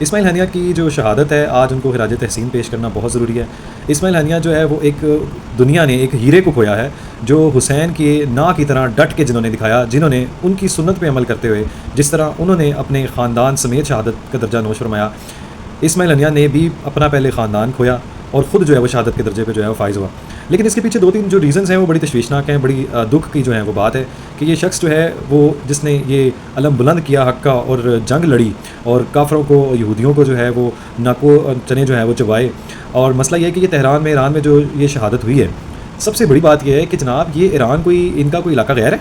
Ismail Haniyeh की जो शहादत है, आज उनको खिराज तहसीन पेश करना बहुत ज़रूरी है। इस्माइल हनिया जो है वो एक दुनिया ने एक हीरे को खोया है, जो हुसैन के ना की तरह डट के जिन्होंने दिखाया, जिन्होंने उनकी सुन्नत पे अमल करते हुए जिस तरह उन्होंने अपने ख़ानदान समेत शहादत का दर्जा नोश फरमाया, इस्माइल हनिया ने भी अपना पहले ख़ानदान खोया और ख़ुद जो है वो शहादत के दर्जे पे जो है वो फ़ाइज़ हुआ। लेकिन इसके पीछे 2-3 जो रीज़न्स हैं वो बड़ी तशवीशनाक हैं, बड़ी दुःख की जो है वो बात है कि ये शख्स जो है वो जिसने ये अलम बुलंद किया हक़ का और जंग लड़ी और काफ़रों को, यहूदियों को जो है वो नाको चने जो है वो चबाए। और मसला ये है कि ये तेहरान में, ईरान में जो ये शहादत हुई है, सबसे बड़ी बात ये है कि जनाब ये ईरान इनका कोई इलाका गैर है?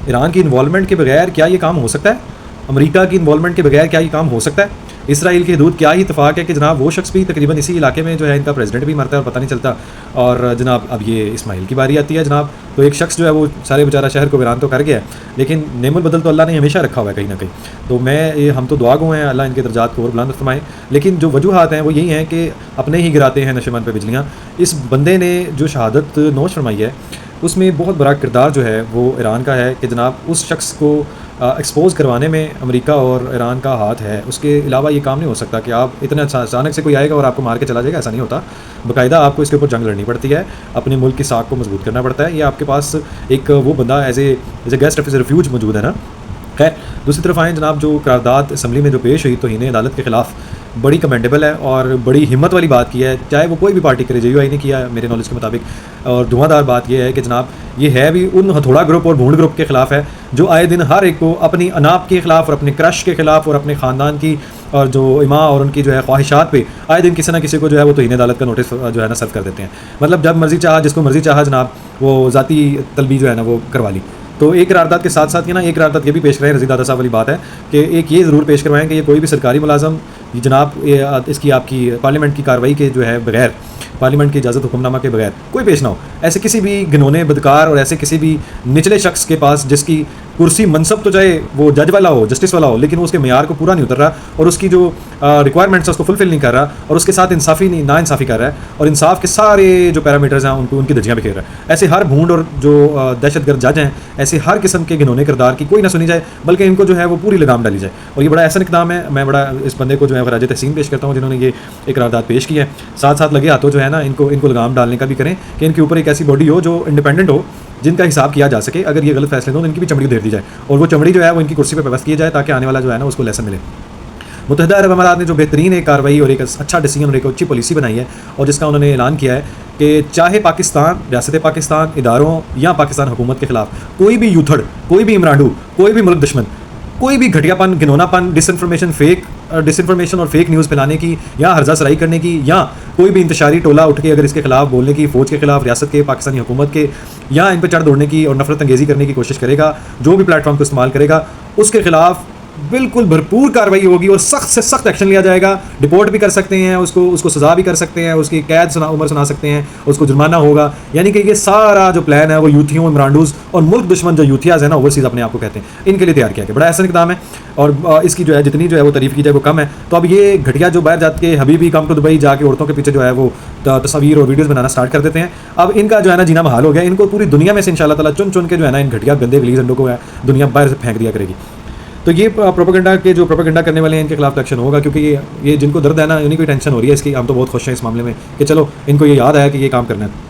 ईरान की इन्वॉल्वमेंट के बगैर क्या ये काम हो सकता है? अमेरिका की इन्वॉल्वमेंट के बगैर क्या ये काम हो सकता है? इसराइल की हदूद क्या ही इत्तेफाक है कि जनाब वो शख्स भी तकरीबन इसी इलाके में जो है इनका प्रेसिडेंट भी मरता है और पता नहीं चलता। और जनाब अब ये इस्माइल की बारी आती है जनाब, तो एक शख्स जो है वो सारे बेचारा शहर को वीरान तो कर गया है, लेकिन नेमुल बदल तो अल्लाह ने हमेशा रखा हुआ है कहीं ना कहीं। तो हम तो दुआ गो हैं, अल्लाह इनके दर्जात को और बुलंद फरमाए। लेकिन जो वजूहात हैं वो यही हैं कि अपने ही गिराते हैं नशेमन पे बिजलियाँ। इस बंदे ने जो शहादत नोश फरमाई है उसमें बहुत बड़ा किरदार जो है वो ईरान का है कि जनाब उस शख्स को एक्सपोज़ करवाने में अमेरिका और ईरान का हाथ है। उसके अलावा ये काम नहीं हो सकता कि आप इतना अचानक से कोई आएगा और आपको मार के चला जाएगा, ऐसा नहीं होता। बाकायदा आपको इसके ऊपर जंग लड़नी पड़ती है, अपने मुल्क की साख को मजबूत करना पड़ता है। ये आपके पास एक वो बंदा as a guest of refuge मौजूद है ना। खैर, दूसरी तरफ आएँ जनाब, जो करारदाद असम्बली में जो पेश हुई तौहीन अदालत के ख़िलाफ़, बड़ी कमेंडेबल है और बड़ी हिम्मत वाली बात की है, चाहे वो कोई भी पार्टी करे। JUI ने किया मेरे नॉलेज के मुताबिक। और धुआंधार बात यह है कि जनाब ये है भी उन हथौड़ा ग्रुप और भूंड ग्रुप के ख़िलाफ़ है जो आए दिन हर एक को अपनी अनाप के ख़िलाफ़ और अपने क्रश के ख़िलाफ़ और अपने ख़ानदान की और जो इमा और उनकी जो है ख्वाहिशात पे आए दिन किसी ना किसी को जो है वो तौहीन अदालत का नोटिस जो है ना सर्व कर देते हैं। मतलब जब मर्ज़ी चाहा, जिसको मर्ज़ी चाहा जनाब वो ज़ाती तलबी जो है ना वो करवा ली। तो एक करारदाद के साथ साथ ये ना एक करारदाद ये भी पेश कराएं, रज़ीद दादा साहब वाली बात है कि एक ये ज़रूर पेश करवाएं कि ये कोई भी सरकारी मुलाजम जनाब इसकी आपकी पार्लियामेंट की कार्रवाई के जो है बगैर, पार्लियामेंट की इजाज़त हुक्मनामा के बगैर कोई पेश ना हो। ऐसे किसी भी घिनौने बदकार और ऐसे किसी भी निचले शख्स के पास जिसकी कुर्सी मनसब तो चाहे वो जज वाला हो, जस्टिस वाला हो, लेकिन वो उसके मेयार को पूरा नहीं उतर रहा और उसकी जो रिक्वायरमेंट्स है उसको फुलफिल नहीं कर रहा और उसके साथ इंसाफ़ी नहीं नाइंसाफ़ी कर रहा है और इंसाफ के सारे जो पैरामीटर्स हैं उनको उनकी धज्जियाँ बिखेर रहा है। ऐसे हर भूंड और जो दहशतगर्द जज हैं, ऐसे हर किस्म के घिनौने किरदार की कोई ना सुनी जाए, बल्कि इनको जो है वो पूरी लगाम डाली जाए। और ये बड़ा ऐसा इकदाम है, मैं बड़ा इस बंदे को जो है खराज तहसीन पेश करता हूँ जिन्होंने ये एक करारदाद पेश की है। साथ साथ लगे हाथों जो है ना इनको लगाम डालने का भी करें कि इनके ऊपर एक ऐसी बॉडी हो जो इंडिपेंडेंट हो, जिनका हिसाब किया जा सके। अगर ये गलत फैसले दो तो इनकी भी चमड़ी धेर दी जाए और वो चमड़ी जो है वो इनकी कुर्सी पर व्यवस्था की जाए ताकि आने वाला जो है ना उसको लेसन मिले। मुत्तहिदा अरब अमारात ने जो बेहतरीन एक कार्रवाई और एक अच्छा डिसीजन और एक अच्छी पॉलिसी बनाई है और जिसका उन्होंने ऐलान किया है कि चाहे पाकिस्तान, रियासत पाकिस्तान, इदारों या पाकिस्तान हुकूमत के ख़िलाफ़ कोई भी यूथड़, कोई भी इमरांडू, कोई भी मुल्क दुश्मन, कोई भी घटियापन, घिनौनापन, डिसइंफॉर्मेशन और फेक न्यूज़ फैलाने की या हर्जा सराई करने की या कोई भी इंतशारी टोला उठ के अगर इसके खिलाफ बोलने की, फ़ौज के खिलाफ, रियासत के, पाकिस्तानी हुकूमत के या इन पर चढ़ दौड़ने की और नफरत अंगेज़ी करने की कोशिश करेगा, जो भी प्लेटफॉर्म को इस्तेमाल करेगा उसके खिलाफ बिल्कुल भरपूर कार्रवाई होगी और सख्त से सख्त एक्शन लिया जाएगा। डिपोर्ट भी कर सकते हैं उसको सज़ा भी कर सकते हैं, उसकी कैद उम्र सुना सकते हैं, उसको जुर्माना होगा। यानी कि ये सारा जो प्लान है वो यूथियों, इमरांडूज और मुल्क दुश्मन जो यूथियाज़ है ना, ओवरसीज़ अपने आप को कहते हैं, इनके लिए तैयार किया गया। बड़ा ऐसा इक़दाम है और इसकी जो है जितनी जो है वो तारीफ़ की जाए वो कम है। तो अब ये घटिया जो बाहर जाके हबीबी कम टू दुबई जाके औरतों के पीछे जो है वो तस्वीर और वीडियोज़ बनाना स्टार्ट कर देते हैं। अब इनका जो है ना जीना महाल हो गया। इनको पूरी दुनिया में से इंशाअल्लाह ताला चुन चुन के जो है ना इन घटिया गंदे गलीज़ अंडों को है दुनिया बाहर से फेंक दिया करेगी। तो ये प्रोपेगेंडा के जो प्रोपेगेंडा करने वाले हैं इनके खिलाफ एक्शन होगा, क्योंकि ये जिनको दर्द है ना, उन्हीं को टेंशन हो रही है इसकी। हम तो बहुत खुश हैं इस मामले में कि चलो इनको ये याद आया कि ये काम करना है।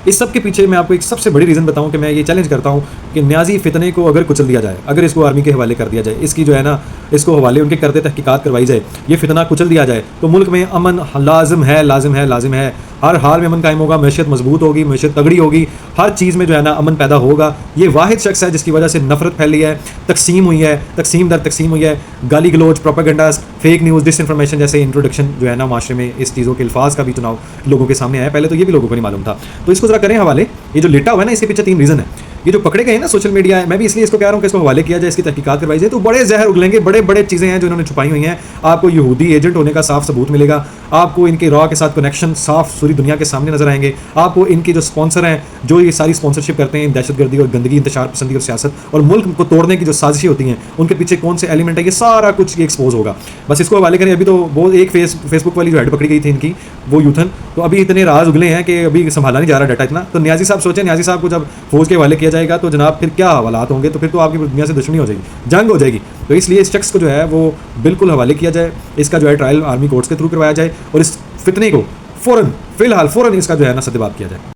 इस सब के पीछे मैं आपको एक सबसे बड़ी रीज़न बताऊं कि मैं ये चैलेंज करता हूं कि न्याजी फितने को अगर कुचल दिया जाए, अगर इसको आर्मी के हवाले कर दिया जाए, इसकी जो है ना इसको हवाले उनके करते तहकीकात करवाई जाए, ये फितना कुचल दिया जाए तो मुल्क में अमन लाजिम है। हर हाल में अमन कायम होगा, मैशियत मजबूत होगी, मैशियत तगड़ी होगी, हर चीज़ में जो है ना अमन पैदा होगा। ये वाहिद शख्स है जिसकी वजह से नफरत फैली है, तकसीम हुई है, तकसीम दर तकसीम हुई है, गाली गलोच, प्रोपेगेंडास, फेक न्यूज़, डिसइंफॉर्मेशन जैसे इंट्रोडक्शन जो है ना माशरे में इस चीज़ों के अल्फाज का भी चुनाव लोगों के सामने आया। पहले तो ये भी लोगों को नहीं मालूम था। तो इसको जरा करें हवाले। ये जो लेटा हुआ है ना, इसके पीछे 3 रीज़न है। ये जो पकड़े गए हैं ना सोशल मीडिया है, मैं भी इसलिए इसको कह रहा हूँ कि इसको हवाले किया जाए, इसकी तहकीकात करवाई जाए, तो बड़े जहर उगलेंगे, बड़े चीज़ें हैं जो इन्होंने छुपाई हुई हैं। आपको यहूदी एजेंट होने का साफ सबूत मिलेगा, आपको इनके रॉ के साथ कनेक्शन साफ पूरी दुनिया के सामने नजर आएंगे, आपको इनके जो स्पॉन्सर हैं जो ये सारी स्पॉन्सरशिप करते हैं दहशतगर्दी और गंदगी, इंतशार पसंदी और सियासत और मुल्क को तोड़ने की जो साजिशें होती हैं उनके पीछे कौन से एलिमेंट है, ये सारा कुछ ये एक्सपोज होगा। बस इसको हवाले करें। अभी तो वो एक फेसबुक वाली जो हेड पकड़ी गई थी इनकी, वो यूथन, तो अभी इतने राज उगले हैं कि अभी संभाला नहीं जा रहा डाटा इतना। तो न्याजी साहब सोचें, न्याजी साहब को जब फौज के हवाले किया जाएगा तो जनाब फिर क्या हालात होंगे, तो फिर तो आपकी दुनिया से दुश्मनी हो जाएगी, जंग हो जाएगी। तो इसलिए इस शख्स को जो है वो बिल्कुल हवाले किया जाए, इसका जो है ट्रायल आर्मी कोर्ट्स के थ्रू करवाया जाए और इस फितने को फ़ौरन, फ़िलहाल फ़ौरन इसका जो है ना सद्देबाब किया जाए।